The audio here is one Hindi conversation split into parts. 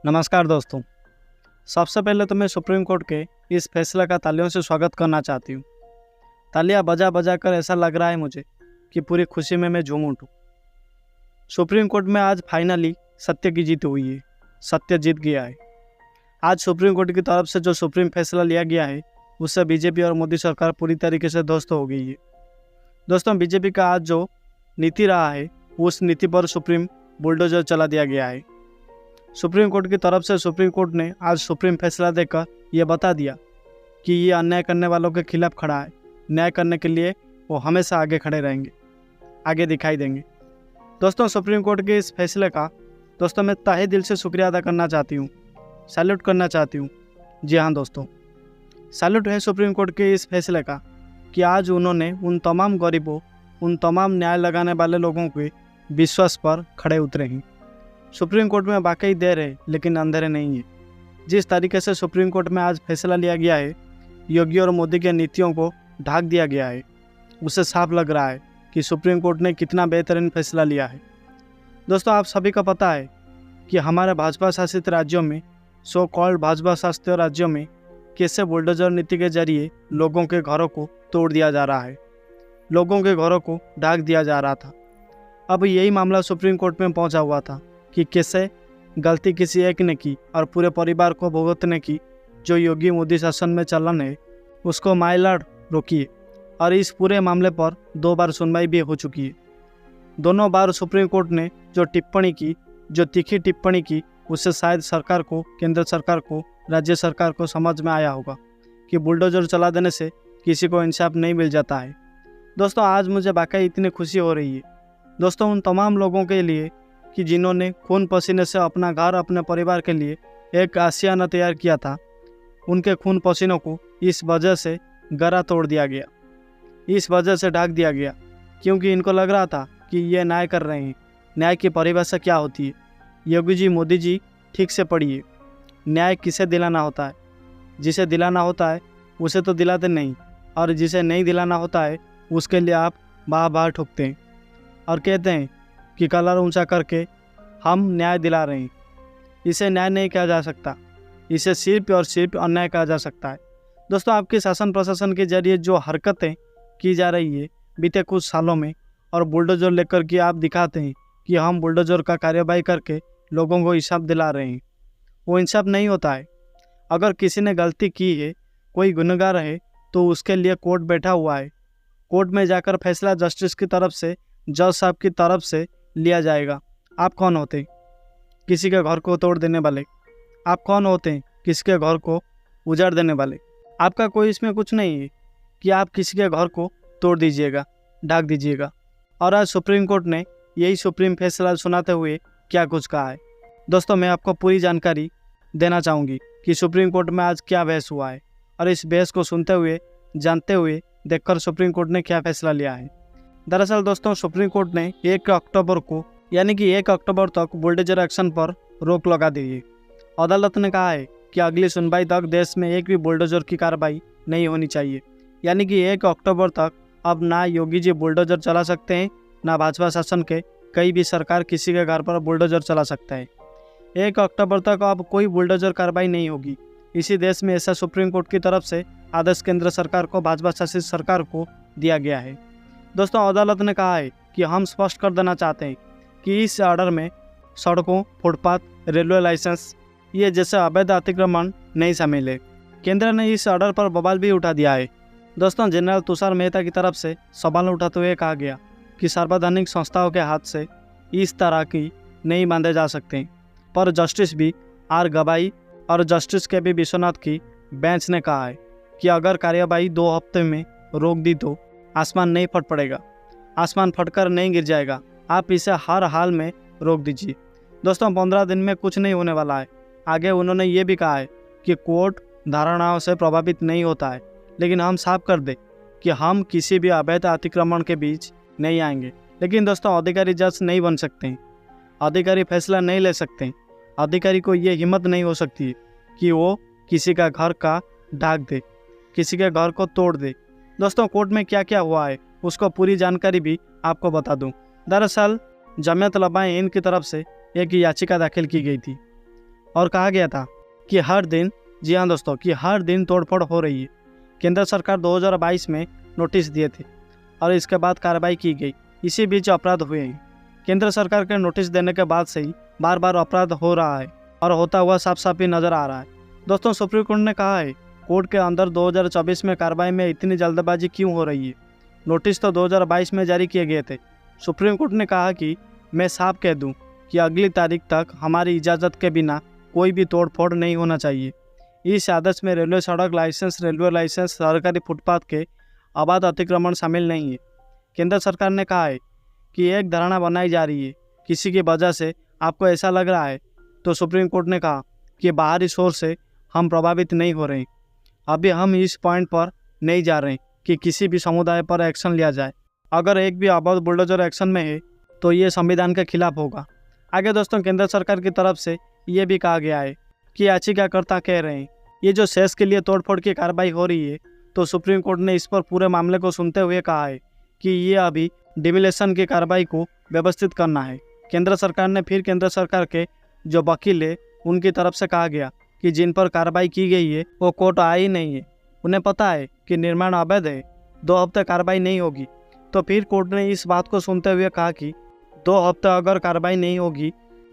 नमस्कार दोस्तों। सबसे पहले तो मैं सुप्रीम कोर्ट के इस फैसला का तालियों से स्वागत करना चाहती हूँ। तालियां बजा बजा कर ऐसा लग रहा है मुझे कि पूरी खुशी में मैं झूम उठूँ। सुप्रीम कोर्ट में आज फाइनली सत्य की जीत हुई है। सत्य जीत गया है। आज सुप्रीम कोर्ट की तरफ से जो सुप्रीम फैसला लिया गया है उससे बीजेपी और मोदी सरकार पूरी तरीके से ध्वस्त हो गई है। दोस्तों, बीजेपी का आज जो नीति रहा है उस नीति पर सुप्रीम बुलडोजर चला दिया गया है। सुप्रीम कोर्ट की तरफ से सुप्रीम कोर्ट ने आज सुप्रीम फैसला देकर यह बता दिया कि ये अन्याय करने वालों के खिलाफ खड़ा है। न्याय करने के लिए वो हमेशा आगे खड़े रहेंगे, आगे दिखाई देंगे। दोस्तों, सुप्रीम कोर्ट के इस फैसले का मैं तहे दिल से शुक्रिया अदा करना चाहती हूँ, सैल्यूट करना चाहती हूँ। जी हाँ दोस्तों, सैल्यूट है सुप्रीम कोर्ट के इस फैसले का कि आज उन्होंने उन तमाम गरीबों, उन तमाम न्याय लगाने वाले लोगों के विश्वास पर खड़े उतरे हैं। सुप्रीम कोर्ट में वाकई देर है लेकिन अंधेरे नहीं है। जिस तरीके से सुप्रीम कोर्ट में आज फैसला लिया गया है, योगी और मोदी के नीतियों को ढाक दिया गया है, उससे साफ लग रहा है कि सुप्रीम कोर्ट ने कितना बेहतरीन फैसला लिया है। दोस्तों, आप सभी को पता है कि हमारे भाजपा शासित राज्यों में, सो कॉल्ड भाजपा शासित राज्यों में, कैसे बुलडोजर नीति के जरिए लोगों के घरों को तोड़ दिया जा रहा है, लोगों के घरों को ढाक दिया जा रहा था। अब यही मामला सुप्रीम कोर्ट में पहुंचा हुआ था कि कैसे गलती किसी एक ने की और पूरे परिवार को भुगतने की जो योगी मोदी शासन में चलन है उसको माइलर रोकी। और इस पूरे मामले पर 2 बार सुनवाई भी हो चुकी है। दोनों बार सुप्रीम कोर्ट ने जो टिप्पणी की, जो तीखी टिप्पणी की, उससे शायद सरकार को, केंद्र सरकार को, राज्य सरकार को समझ में आया होगा कि बुलडोजर चला देने से किसी को इंसाफ नहीं मिल जाता है। दोस्तों, आज मुझे वाकई इतनी खुशी हो रही है दोस्तों उन तमाम लोगों के लिए कि जिन्होंने खून पसीने से अपना घर, अपने परिवार के लिए एक आशियाना तैयार किया था। उनके खून पसीनों को इस वजह से गरा तोड़ दिया गया, इस वजह से ढाक दिया गया, क्योंकि इनको लग रहा था कि ये न्याय कर रहे हैं। न्याय की परिभाषा क्या होती है? योगी जी, मोदी जी, ठीक से पढ़िए। न्याय किसे दिलाना होता है? जिसे दिलाना होता है उसे तो दिलाते नहीं, और जिसे नहीं दिलाना होता है उसके लिए आप बार ठोकते हैं और कहते हैं कि कलर ऊंचा करके हम न्याय दिला रहे हैं। इसे न्याय नहीं कहा जा सकता, इसे सिर्फ और सिर्फ अन्याय कहा जा सकता है। दोस्तों, आपके शासन प्रशासन के जरिए जो हरकतें की जा रही है बीते कुछ सालों में, और बुलडोजर लेकर के आप दिखाते हैं कि हम बुलडोजर का कार्यवाही करके लोगों को इंसाफ दिला रहे हैं, वो इंसाफ नहीं होता है। अगर किसी ने गलती की है, कोई गुनहगार है, तो उसके लिए कोर्ट बैठा हुआ है। कोर्ट में जाकर फैसला जस्टिस की तरफ से, जज साहब की तरफ से लिया जाएगा। आप कौन होते हैं किसी के घर को तोड़ देने वाले? आप कौन होते हैं किसी के घर को उजाड़ देने वाले? आपका कोई इसमें कुछ नहीं है कि आप किसी के घर को तोड़ दीजिएगा, ढाक दीजिएगा। और आज सुप्रीम कोर्ट ने यही सुप्रीम फैसला सुनाते हुए क्या कुछ कहा है। दोस्तों, मैं आपको पूरी जानकारी देना चाहूँगी कि सुप्रीम कोर्ट में आज क्या बहस हुआ है, और इस बहस को सुनते हुए, जानते हुए, देखकर सुप्रीम कोर्ट ने क्या फैसला लिया है। दरअसल दोस्तों, सुप्रीम कोर्ट ने 1 अक्टूबर को, यानी कि 1 अक्टूबर तक बुलडोजर एक्शन पर रोक लगा दी है। अदालत ने कहा है कि अगली सुनवाई तक देश में एक भी बुलडोजर की कार्रवाई नहीं होनी चाहिए। यानी कि 1 अक्टूबर तक अब ना योगी जी बुलडोजर चला सकते हैं, ना भाजपा शासन के कई भी सरकार किसी के घर पर बुलडोजर चला सकता है। 1 अक्टूबर तक अब कोई बुलडोजर कार्रवाई नहीं होगी इसी देश में, ऐसा सुप्रीम कोर्ट की तरफ से आदेश केंद्र सरकार को, भाजपा शासित सरकार को दिया गया है। दोस्तों, अदालत ने कहा है कि हम स्पष्ट कर देना चाहते हैं कि इस ऑर्डर में सड़कों, फुटपाथ, रेलवे लाइसेंस ये जैसे अवैध अतिक्रमण नहीं शामिल है। केंद्र ने इस ऑर्डर पर बवाल भी उठा दिया है। दोस्तों, जनरल तुषार मेहता की तरफ से सवाल उठाते हुए कहा गया कि सार्वजनिक संस्थाओं के हाथ से इस तरह की नहीं बांधे जा सकते। पर जस्टिस बी आर गवाई और जस्टिस के बी विश्वनाथ की बेंच ने कहा है कि अगर कार्यवाही 2 हफ्ते में रोक दी तो आसमान नहीं फट पड़ेगा, आसमान फटकर नहीं गिर जाएगा। आप इसे हर हाल में रोक दीजिए। दोस्तों, 15 दिन में कुछ नहीं होने वाला है। आगे उन्होंने ये भी कहा है कि कोर्ट धारणाओं से प्रभावित नहीं होता है, लेकिन हम साफ कर दें कि हम किसी भी अवैध अतिक्रमण के बीच नहीं आएंगे। लेकिन दोस्तों, अधिकारी जज नहीं बन सकते हैं, अधिकारी फैसला नहीं ले सकते हैं। अधिकारी को ये हिम्मत नहीं हो सकती है कि वो किसी का घर का ढाक दे, किसी के घर को तोड़ दे। दोस्तों, कोर्ट में क्या क्या हुआ है उसको पूरी जानकारी भी आपको बता दूं। दरअसल जमीयत उलमा-ए-हिंद की तरफ से एक याचिका दाखिल की गई थी और कहा गया था कि हर दिन, जी हाँ दोस्तों, कि हर दिन तोड़फोड़ हो रही है। केंद्र सरकार 2022 में नोटिस दिए थे और इसके बाद कार्रवाई की गई। इसी बीच अपराध हुए हैं। केंद्र सरकार के नोटिस देने के बाद से ही बार बार अपराध हो रहा है और होता हुआ साफ साफ ही नजर आ रहा है। दोस्तों, सुप्रीम कोर्ट ने कहा है कोर्ट के अंदर 2024 में कार्रवाई में इतनी जल्दबाजी क्यों हो रही है। नोटिस तो 2022 में जारी किए गए थे। सुप्रीम कोर्ट ने कहा कि मैं साफ कह दूं कि अगली तारीख तक हमारी इजाज़त के बिना कोई भी तोड़फोड़ नहीं होना चाहिए। इस आदेश में रेलवे सड़क लाइसेंस, रेलवे लाइसेंस, सरकारी फुटपाथ के अबाध अतिक्रमण शामिल नहीं है। केंद्र सरकार ने कहा है कि एक धारणा बनाई जा रही है, किसी की वजह से आपको ऐसा लग रहा है, तो सुप्रीम कोर्ट ने कहा कि बाहरी शोर से हम प्रभावित नहीं हो रहे हैं। अभी हम इस पॉइंट पर नहीं जा रहे हैं कि किसी भी समुदाय पर एक्शन लिया जाए। अगर एक भी अवैध बुलडोजर एक्शन में है तो ये संविधान के खिलाफ होगा। आगे दोस्तों, केंद्र सरकार की तरफ से ये भी कहा गया है कि याचिकाकर्ता कह रहे हैं ये जो सेस के लिए तोड़फोड़ की कार्रवाई हो रही है, तो सुप्रीम कोर्ट ने इस पर पूरे मामले को सुनते हुए कहा है कि ये अभी डिमोलिशन की कार्रवाई को व्यवस्थित करना है। केंद्र सरकार ने फिर केंद्र सरकार के जो वकील है उनकी तरफ से कहा गया कि जिन पर कार्रवाई की गई है वो कोर्ट आई नहीं है, उन्हें पता है कि निर्माण अवैध है, 2 हफ्ते कार्रवाई नहीं होगी। तो फिर कोर्ट ने इस बात को सुनते हुए कहा कि 2 हफ्ते अगर कार्रवाई नहीं होगी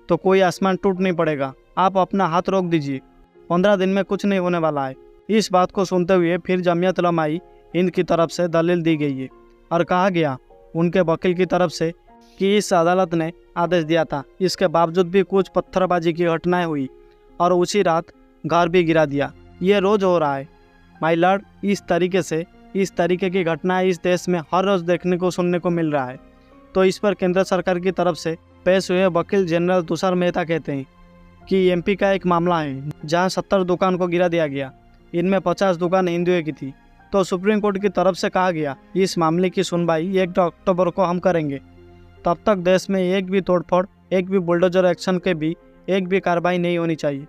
तो कोई आसमान टूट नहीं पड़ेगा, आप अपना हाथ रोक दीजिए, 15 दिन में कुछ नहीं होने वाला है। इस बात को सुनते हुए फिर जमियत उलमा-ए हिंद की तरफ से दलील दी गई है और कहा गया उनके वकील की तरफ से कि इस अदालत ने आदेश दिया था, इसके बावजूद भी कुछ पत्थरबाजी की घटनाएं हुई और उसी रात घर भी गिरा दिया। ये रोज़ हो रहा है माय लॉर्ड। इस तरीके की घटनाएं इस देश में हर रोज़ देखने को सुनने को मिल रहा है। तो इस पर केंद्र सरकार की तरफ से पेश हुए वकील जनरल तुषार मेहता कहते हैं कि एमपी का एक मामला है जहां 70 दुकान को गिरा दिया गया, इनमें 50 दुकान हिंदुओं की थी। तो सुप्रीम कोर्ट की तरफ से कहा गया इस मामले की सुनवाई 1 अक्टूबर को हम करेंगे। तब तक देश में एक भी तोड़फोड़, एक भी बुलडोजर एक्शन के भी एक भी कार्रवाई नहीं होनी चाहिए।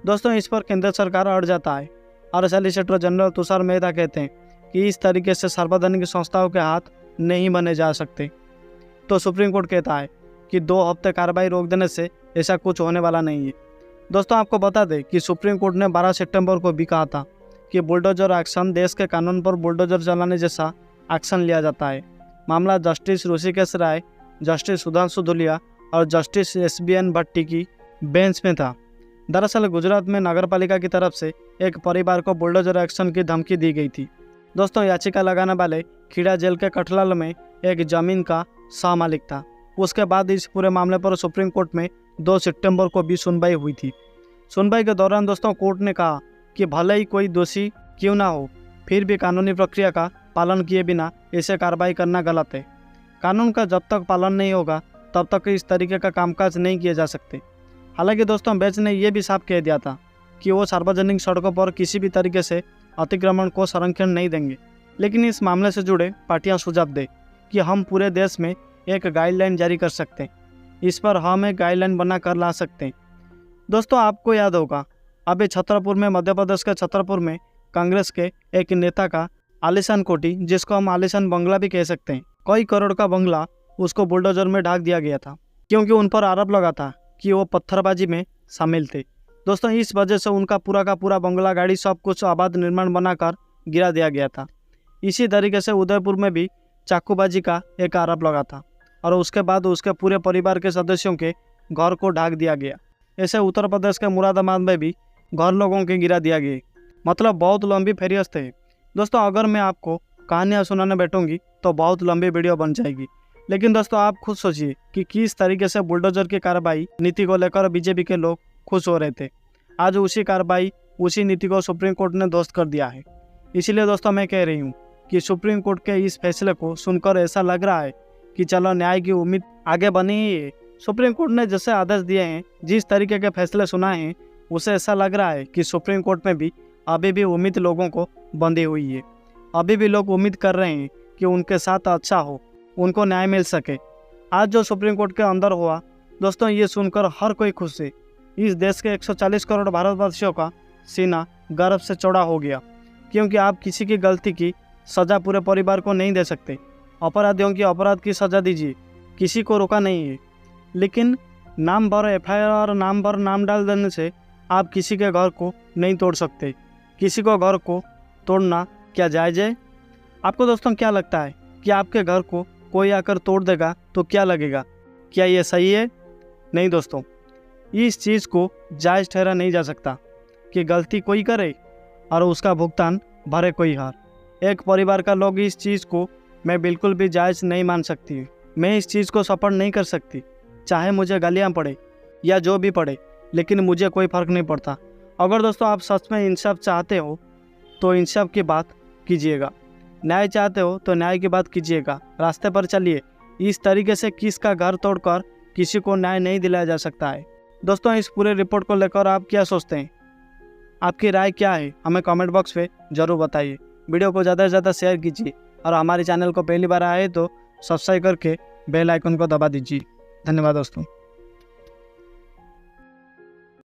दोस्तों, इस पर केंद्र सरकार अड़ जाता है और सॉलिसिटर जनरल तुषार मेहता कहते हैं कि इस तरीके से सार्वजनिक संस्थाओं के हाथ नहीं बने जा सकते। तो सुप्रीम कोर्ट कहता है कि 2 हफ्ते कार्रवाई रोक देने से ऐसा कुछ होने वाला नहीं है। दोस्तों, आपको बता दें कि सुप्रीम कोर्ट ने 12 सितंबर को भी कहा था कि बुलडोजर एक्शन देश के कानून पर बुलडोजर चलाने जैसा एक्शन लिया जाता है। मामला जस्टिस ऋषिकेश राय, जस्टिस सुधांशु धुलिया और जस्टिस SBN भट्टी की बेंच में था। दरअसल गुजरात में नगरपालिका की तरफ से एक परिवार को बुलडोजर एक्शन की धमकी दी गई थी। दोस्तों, याचिका लगाने वाले खीड़ा जेल के कठलाल में एक जमीन का सह मालिक था। उसके बाद इस पूरे मामले पर सुप्रीम कोर्ट में 2 सितंबर को भी सुनवाई हुई थी। सुनवाई के दौरान दोस्तों, कोर्ट ने कहा कि भले ही कोई दोषी क्यों ना हो, फिर भी कानूनी प्रक्रिया का पालन किए बिना ऐसे कार्रवाई करना गलत है। कानून का जब तक पालन नहीं होगा तब तक इस तरीके का कामकाज नहीं किए जा सकते। हालांकि दोस्तों, बेंच ने यह भी साफ कह दिया था कि वो सार्वजनिक सड़कों पर किसी भी तरीके से अतिक्रमण को संरक्षण नहीं देंगे। लेकिन इस मामले से जुड़े पार्टियां सुझाव दें कि हम पूरे देश में एक गाइडलाइन जारी कर सकते हैं, इस पर हम एक गाइडलाइन बना कर ला सकते हैं। दोस्तों, आपको याद होगा अभी छतरपुर में, मध्य प्रदेश के छतरपुर में कांग्रेस के एक नेता का आलीशान कोठी, जिसको हम आलीशान बंगला भी कह सकते हैं, कई करोड़ का बंगला उसको बुलडोजर में ढाक दिया गया था, क्योंकि उन पर आरोप लगा था कि वो पत्थरबाजी में शामिल थे। दोस्तों, इस वजह से उनका पूरा का पूरा बंगला, गाड़ी, सब कुछ अवैध निर्माण बनाकर गिरा दिया गया था। इसी तरीके से उदयपुर में भी चाकूबाजी का एक आरोप लगा था और उसके बाद उसके पूरे परिवार के सदस्यों के घर को ढाक दिया गया। ऐसे उत्तर प्रदेश के मुरादाबाद में भी घर लोगों के गिरा दिया गया। मतलब बहुत लंबी फहरिस्त है। दोस्तों, अगर मैं आपको कहानियाँ सुनाने बैठूंगी तो बहुत लंबी वीडियो बन जाएगी। लेकिन दोस्तों, आप खुद सोचिए कि किस तरीके से बुलडोजर की कार्रवाई नीति को लेकर बीजेपी के लोग खुश हो रहे थे। आज उसी कार्रवाई, उसी नीति को सुप्रीम कोर्ट ने ध्वस्त कर दिया है। इसीलिए दोस्तों, मैं कह रही हूँ कि सुप्रीम कोर्ट के इस फैसले को सुनकर ऐसा लग रहा है कि चलो न्याय की उम्मीद आगे बनी ही है। सुप्रीम कोर्ट ने जैसे आदेश दिए हैं, जिस तरीके के फैसले सुनाए हैं, उसे ऐसा लग रहा है कि सुप्रीम कोर्ट में भी अभी भी उम्मीद लोगों को बंधी हुई है। अभी भी लोग उम्मीद कर रहे हैं कि उनके साथ अच्छा हो, उनको न्याय मिल सके। आज जो सुप्रीम कोर्ट के अंदर हुआ दोस्तों, ये सुनकर हर कोई खुश है। इस देश के 140 करोड़ भारतवासियों का सीना गर्व से चौड़ा हो गया, क्योंकि आप किसी की गलती की सज़ा पूरे परिवार को नहीं दे सकते। अपराधियों की अपराध की सज़ा दीजिए, किसी को रोका नहीं है। लेकिन नाम भर FIR और नाम भर नाम डाल देने से आप किसी के घर को नहीं तोड़ सकते। किसी को घर को तोड़ना क्या जायज़ है? आपको दोस्तों क्या लगता है कि आपके घर को कोई आकर तोड़ देगा तो क्या लगेगा? क्या ये सही है? नहीं दोस्तों, इस चीज़ को जायज़ ठहरा नहीं जा सकता कि गलती कोई करे और उसका भुगतान भरे कोई हार। एक परिवार का लोग इस चीज़ को मैं बिल्कुल भी जायज़ नहीं मान सकती। मैं इस चीज़ को सपोर्ट नहीं कर सकती, चाहे मुझे गालियाँ पड़े या जो भी पड़े, लेकिन मुझे कोई फ़र्क नहीं पड़ता। अगर दोस्तों आप सच में इंसाफ चाहते हो तो इंसाफ की बात कीजिएगा, न्याय चाहते हो तो न्याय की बात कीजिएगा, रास्ते पर चलिए। इस तरीके से किसी का घर तोड़कर किसी को न्याय नहीं दिलाया जा सकता है। दोस्तों इस पूरे रिपोर्ट को लेकर आप क्या सोचते हैं? आपकी राय क्या है? हमें कमेंट बॉक्स में ज़रूर बताइए। वीडियो को ज़्यादा से ज़्यादा शेयर कीजिए और हमारे चैनल को पहली बार आए तो सब्सक्राइब करके बेल आइकन को दबा दीजिए। धन्यवाद दोस्तों।